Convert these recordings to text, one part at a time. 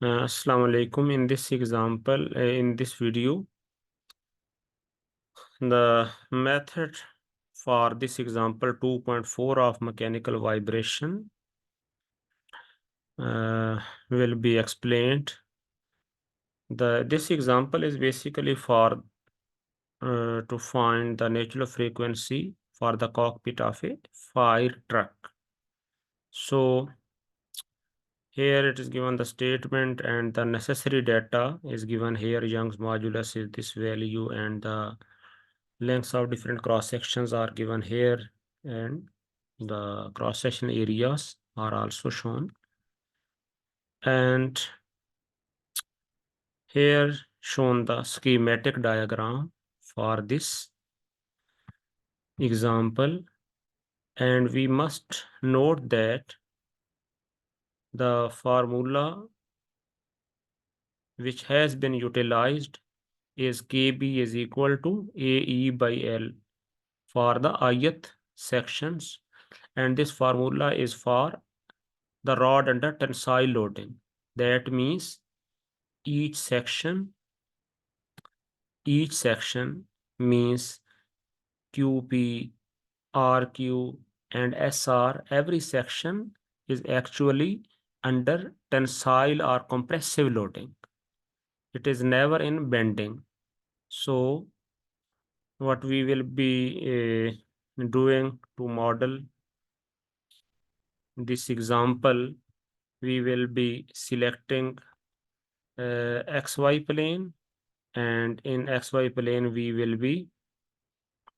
Assalamu alaikum. In this example, in this video, the method for this example 2.4 of mechanical vibration will be explained. This example is basically for to find the natural frequency for the cockpit of a fire truck. So here it is given the statement and the necessary data is given here. Young's modulus is this value and the lengths of different cross sections are given here and the cross section areas are also shown. And here shown the schematic diagram for this example, and we must note that the formula which has been utilized is KB is equal to AE by L for the ith sections, and this formula is for the rod under tensile loading. That means each section means QP, RQ, and SR. Every section is actually under tensile or compressive loading. It is never in bending. So what we will be doing to model this example, we will be selecting XY plane, and in XY plane we will be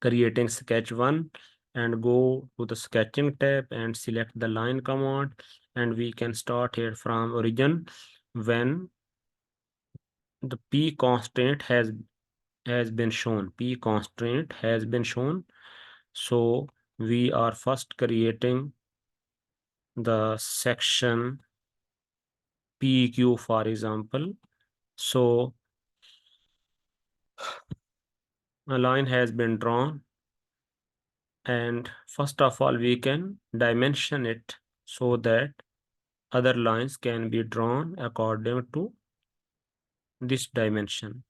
creating sketch 1 and go to the sketching tab and select the line command, and we can start here from origin when the P constraint has been shown. P constraint has been shown. So we are first creating the section PQ, for example. So a line has been drawn, and first of all we can dimension it so that other lines can be drawn according to this dimension.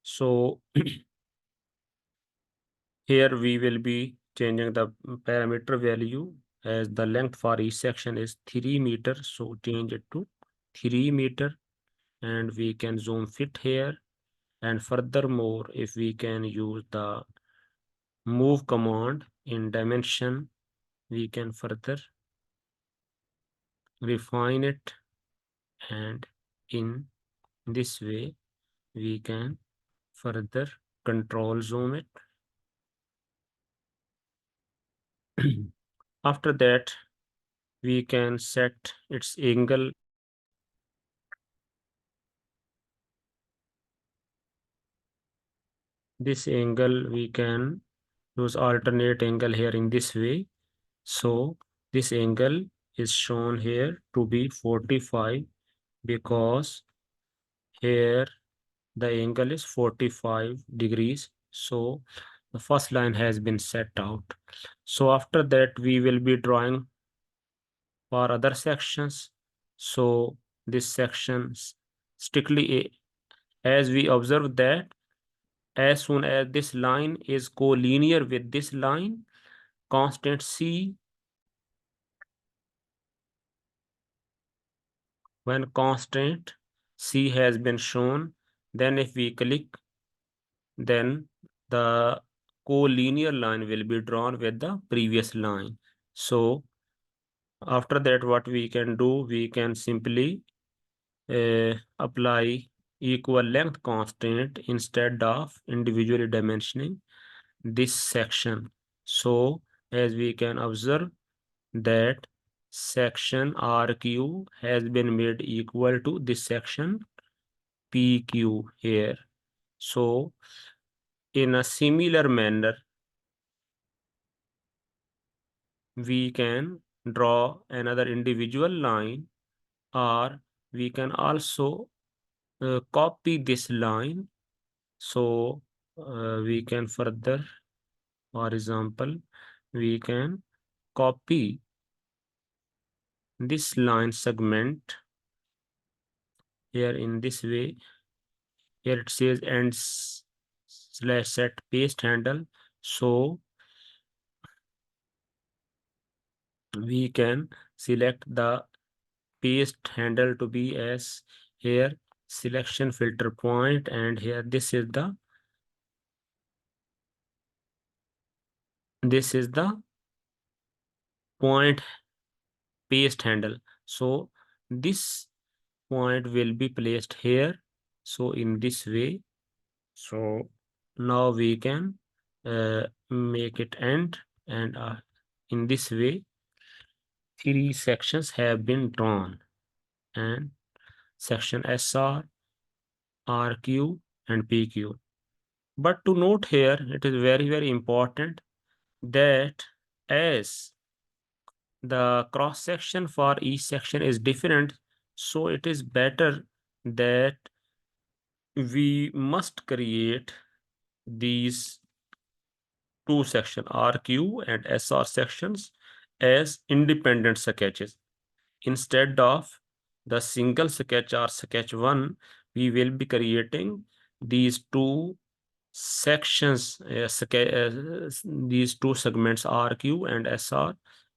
So here we will be changing the parameter value, as the length for each section is 3 meters. So change it to 3 meter, and we can zoom fit here. And furthermore, if we can use the move command in dimension, we can further refine it, and in this way we can further control zoom it. After that, we can set its angle. This angle we can use alternate angle here in this way. So this angle is shown here to be 45 because here the angle is 45 degrees. So the first line has been set out. So after that we will be drawing for other sections. So this section strictly, as we observe that as soon as this line is collinear with this line, constant C, when constant C has been shown, then if we click, then the collinear line will be drawn with the previous line. So after that, what we can do, we can simply apply equal length constant instead of individually dimensioning this section. So as we can observe that section RQ has been made equal to this section PQ here. So in a similar manner, we can draw another individual line, or we can also copy this line. So we can further, for example, we can copy this line segment here in this way. Here it says ends slash set paste handle. So we can select the paste handle to be as here selection filter point, and here this is the point paste handle. So this point will be placed here. So in this way, so now we can make it end, and in this way 3 sections have been drawn, and section SR, RQ and PQ. But to note here, it is very important that as the cross section for each section is different, so it is better that we must create these two section RQ and SR sections as independent sketches. Instead of the single sketch or sketch 1, we will be creating these two sections, these two segments RQ and SR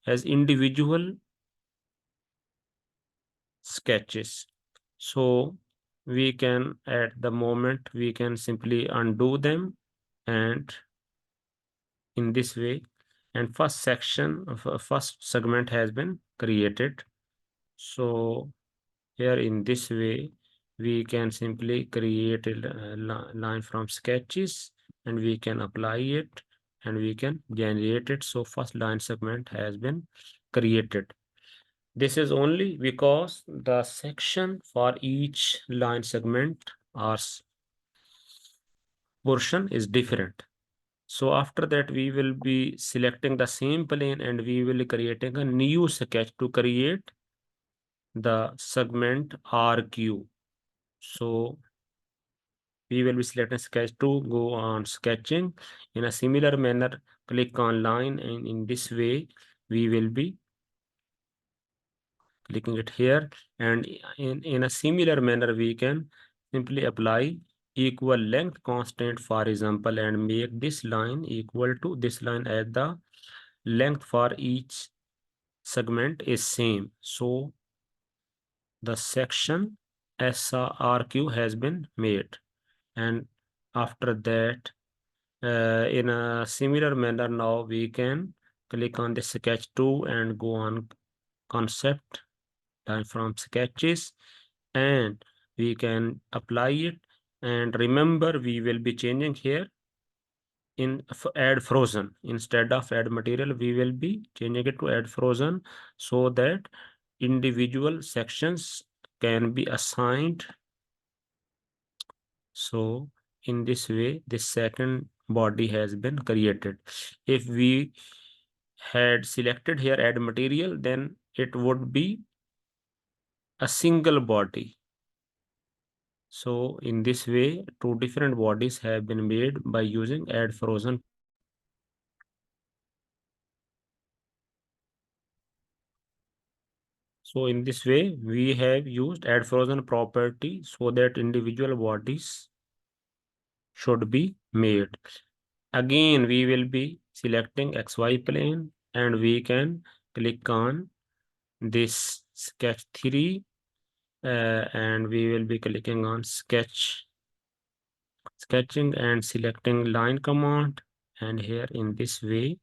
as individual sketches. So we can, at the moment, we can simply undo them, and in this way, and first section of first segment has been created. So here in this way, we can simply create a line from sketches, and we can apply it, and we can generate it. So first line segment has been created. This is only because the section for each line segment or portion is different. So after that, we will be selecting the same plane, and we will be creating a new sketch to create the segment RQ. So we will be selecting sketch to go on sketching. In a similar manner, click on line, and in this way, we will be clicking it here, and in a similar manner we can simply apply equal length constant, for example, and make this line equal to this line as the length for each segment is same. So the section SRQ has been made, and after that, in a similar manner, now we can click on the sketch 2 and go on concept, line from sketches, and we can apply it. And remember, we will be changing here in add frozen. Instead of add material, we will be changing it to add frozen, so that individual sections can be assigned. So in this way, this second body has been created. If we had selected here add material, then it would be a single body. So in this way, two different bodies have been made by using add frozen. So in this way, we have used add frozen property so that individual bodies should be made. Again, we will be selecting XY plane, and we can click on this sketch 3, and we will be clicking on sketching and selecting line command, and here in this way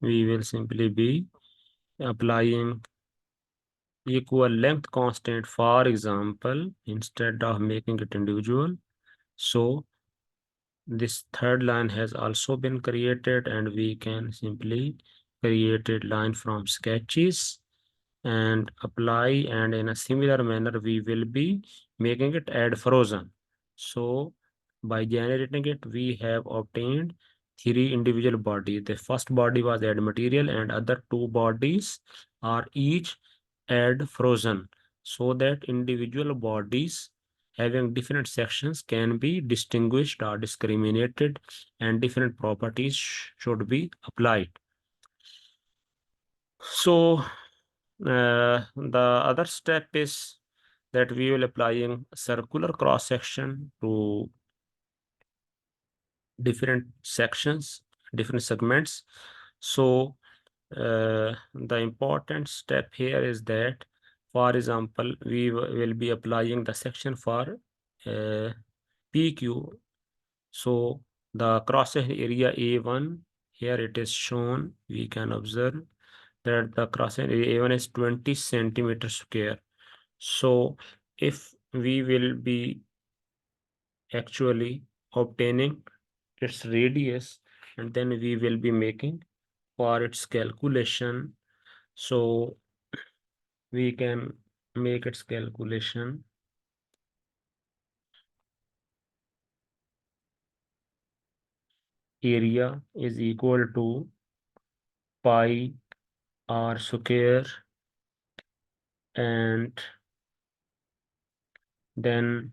we will simply be applying equal length constant, for example, instead of making it individual. So this third line has also been created, and we can simply create a line from sketches and apply, and in a similar manner we will be making it add frozen. So by generating it, we have obtained 3 individual bodies. The first body was add material, and other 2 bodies are each add frozen, so that individual bodies having different sections can be distinguished or discriminated, and different properties should be applied. So The other step is that we will applying circular cross section to different sections, different segments. So the important step here is that, for example, we will be applying the section for PQ. So the cross-section area A1, here it is shown, we can observe that the cross-section area A1 is 20 centimeters square. So if we will be actually obtaining its radius, and then we will be making for its calculation. So we can make its calculation. Area is equal to pi r square, and then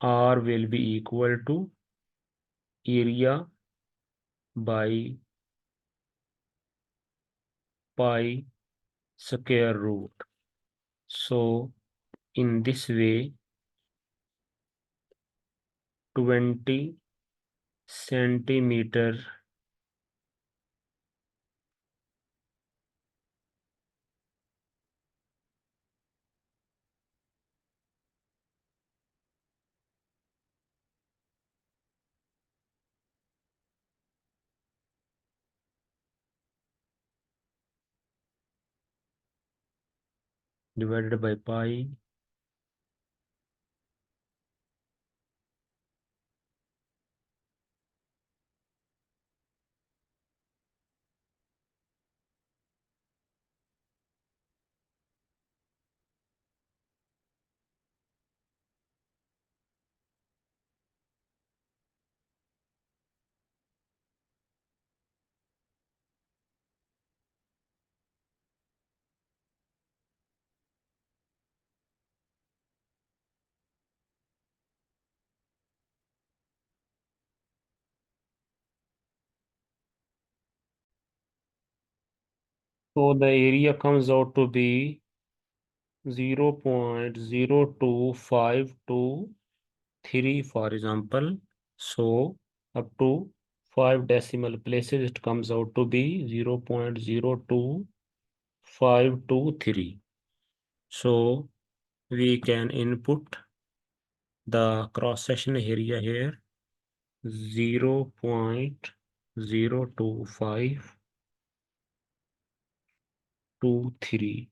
r will be equal to area by pi square root. So in this way, 20 centimeter divided by pi so the area comes out to be 0.02523, for example. So up to 5 decimal places, it comes out to be 0.02523. So we can input the cross-section area here, 0.02523.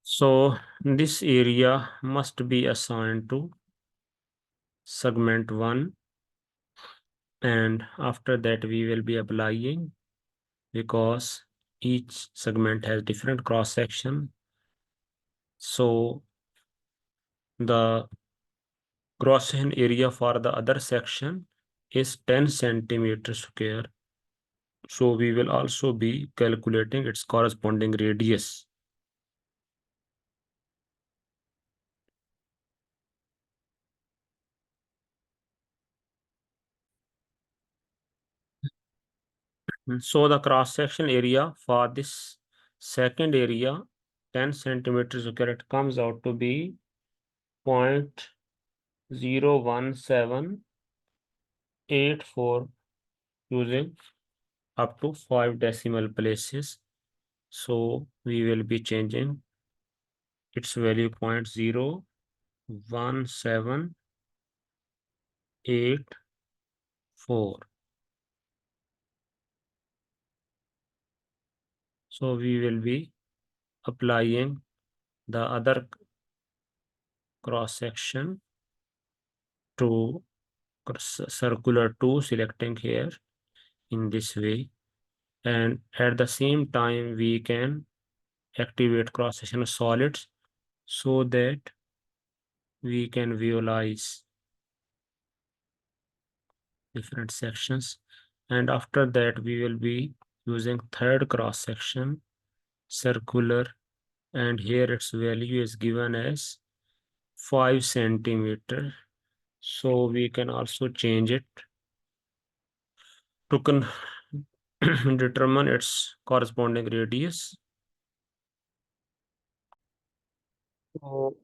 So this area must be assigned to segment 1, and after that we will be applying, because each segment has different cross section. So the cross section area for the other section is 10 centimeters square. So we will also be calculating its corresponding radius. So the cross section area for this second area, 10 centimeters square, it comes out to be 0.01784, using up to 5 decimal places. So we will be changing its value 0.01784. So we will be applying the other cross section to circular 2, selecting here in this way, and at the same time we can activate cross section solids so that we can visualize different sections. And after that we will be using third cross section, circular, and here its value is given as 5 centimeter. So we can also change it to determine its corresponding radius. So,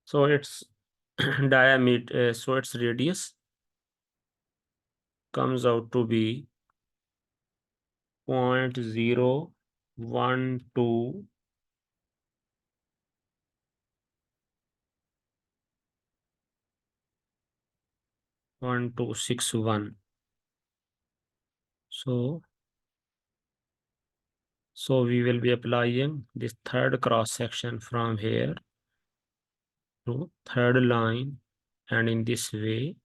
so its diameter, so its radius comes out to be 0.012 1261. So we will be applying this third cross section from here to third line, and in this way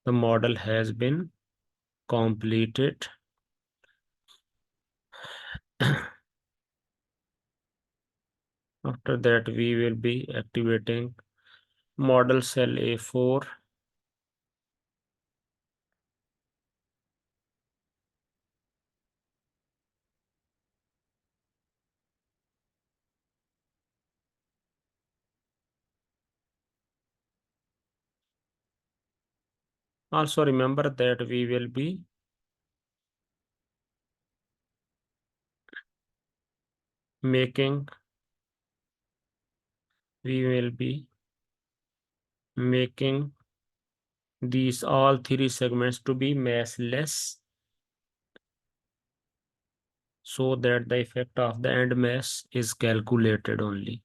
the model has been completed. After that we will be activating model cell A4. Also remember that we will be making these all three segments to be massless, so that the effect of the end mass is calculated only.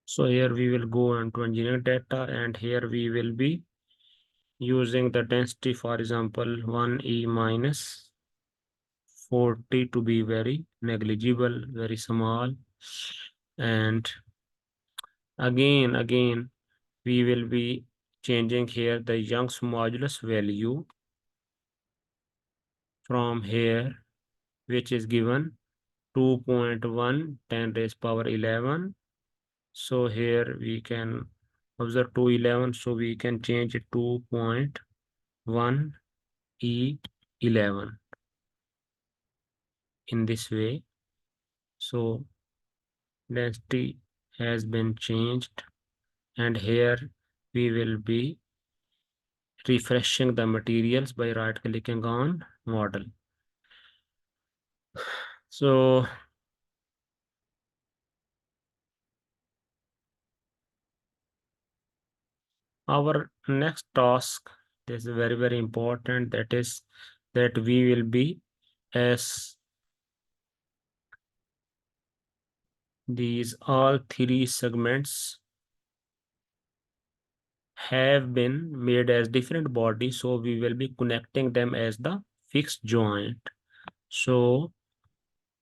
So here we will go into engineering data, and here we will be using the density, for example, 1e minus 40 to be very negligible, very small. And again, we will be changing here the Young's modulus value from here, which is given 2.1 10 raised power 11. So here we can observe 211, so we can change it 2.1 E11 in this way. So density has been changed, and here we will be refreshing the materials by right clicking on model. So our next task is very important, that is that we will be, as these all three segments have been made as different bodies, so we will be connecting them as the fixed joint. So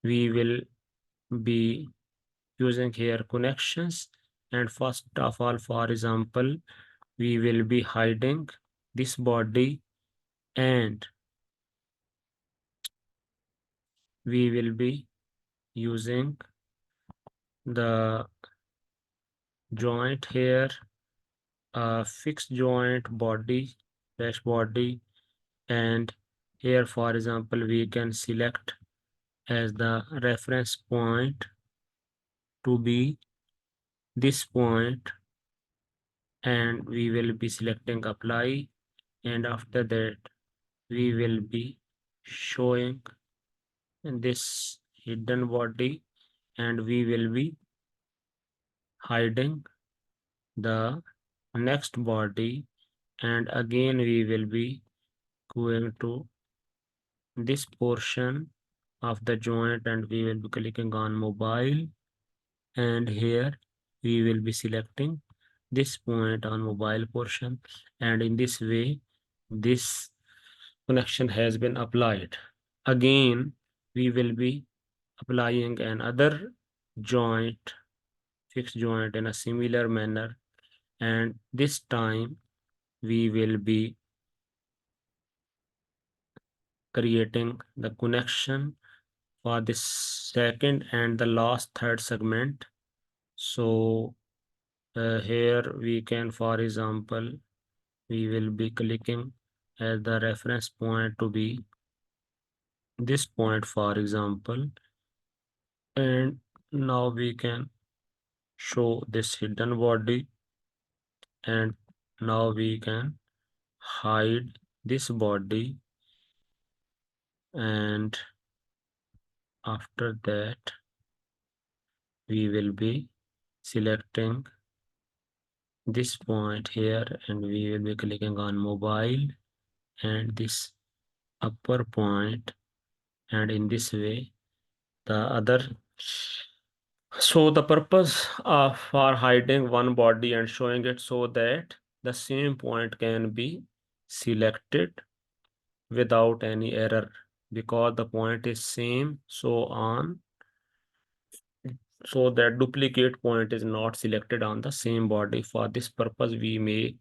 we will be using here connections, and first of all, for example, we will be hiding this body, and we will be using the joint here, a fixed joint body dash body, and here for example we can select as the reference point to be this point, and we will be selecting apply, and after that we will be showing this hidden body, and we will be hiding the next body, and again we will be going to this portion of the joint, and we will be clicking on mobile, and here we will be selecting this point on mobile portion, and in this way this connection has been applied. Again we will be applying another joint, fixed joint, in a similar manner, and this time we will be creating the connection for this second and the last third segment. So here we can, for example, we will be clicking as the reference point to be this point, for example, And now we can show this hidden body, and now we can hide this body, and after that we will be selecting this point here, and we will be clicking on mobile and this upper point, and in this way the other. So the purpose of for hiding one body and showing it so that the same point can be selected without any error, because the point is same, so that duplicate point is not selected on the same body. For this purpose we make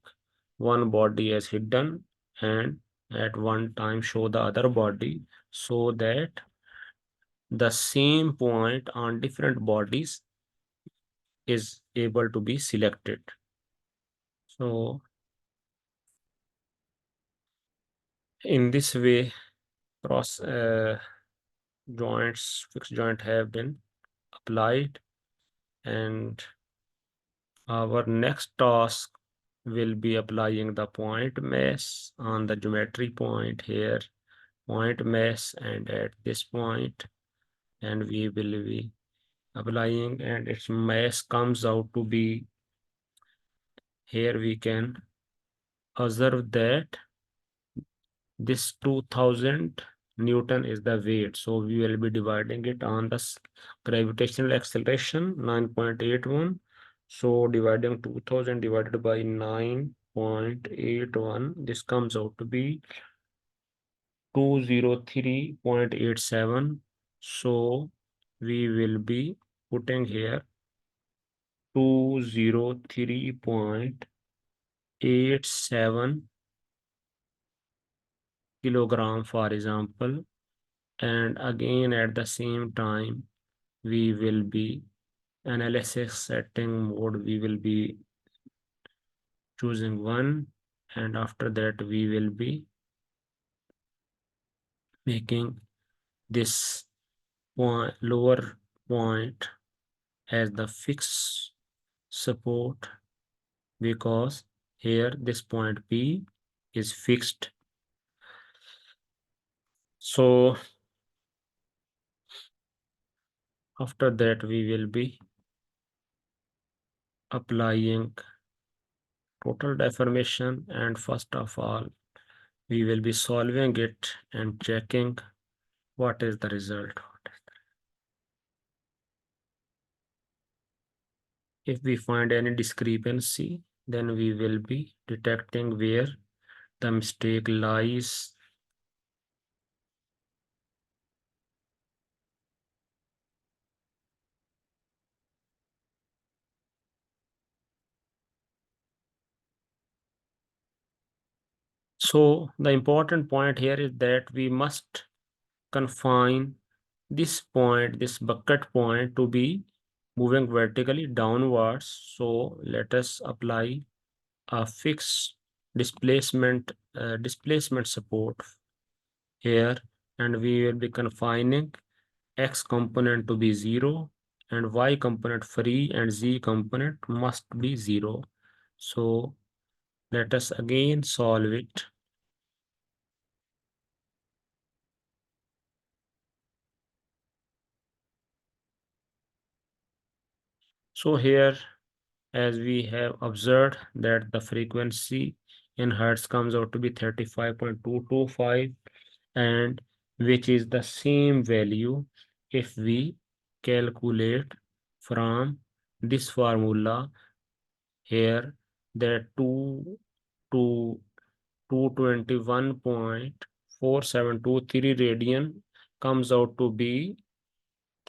one body as hidden and at one time show the other body, so that the same point on different bodies is able to be selected. So in this way cross joints, fixed joint have been applied, and our next task will be applying the point mesh on the geometry point here, point mesh, and at this point, and we will be applying, and its mesh comes out to be here. We can observe that this 2000 Newton is the weight, so we will be dividing it on the gravitational acceleration 9.81. So dividing 2000 divided by 9.81, this comes out to be 203.87. So we will be putting here 203.87 kilogram, for example, and again at the same time we will be analysis setting mode, we will be choosing one, and after that we will be making this point, lower point, as the fixed support, because here this point P is fixed. So after that we will be applying total deformation, and first of all we will be solving it and checking what is the result. If we find any discrepancy, then we will be detecting where the mistake lies. So the important point here is that we must confine this point, this bucket point, to be moving vertically downwards. So let us apply a fixed displacement support here, and we will be confining x component to be 0 and y component free, and z component must be 0. So let us again solve it. So here, as we have observed, that the frequency in hertz comes out to be 35.225, and which is the same value if we calculate from this formula here, that 221.4723 radian comes out to be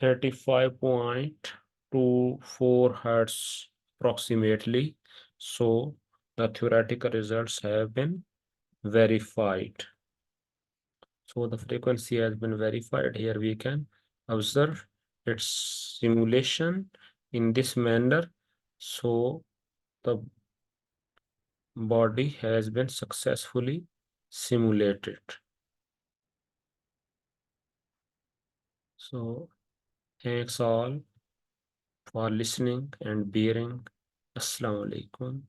35.24 hertz approximately. So the theoretical results have been verified. So the frequency has been verified. Here we can observe its simulation in this manner. So the body has been successfully simulated. So Thanks all for listening and bearing. Assalamu alaikum.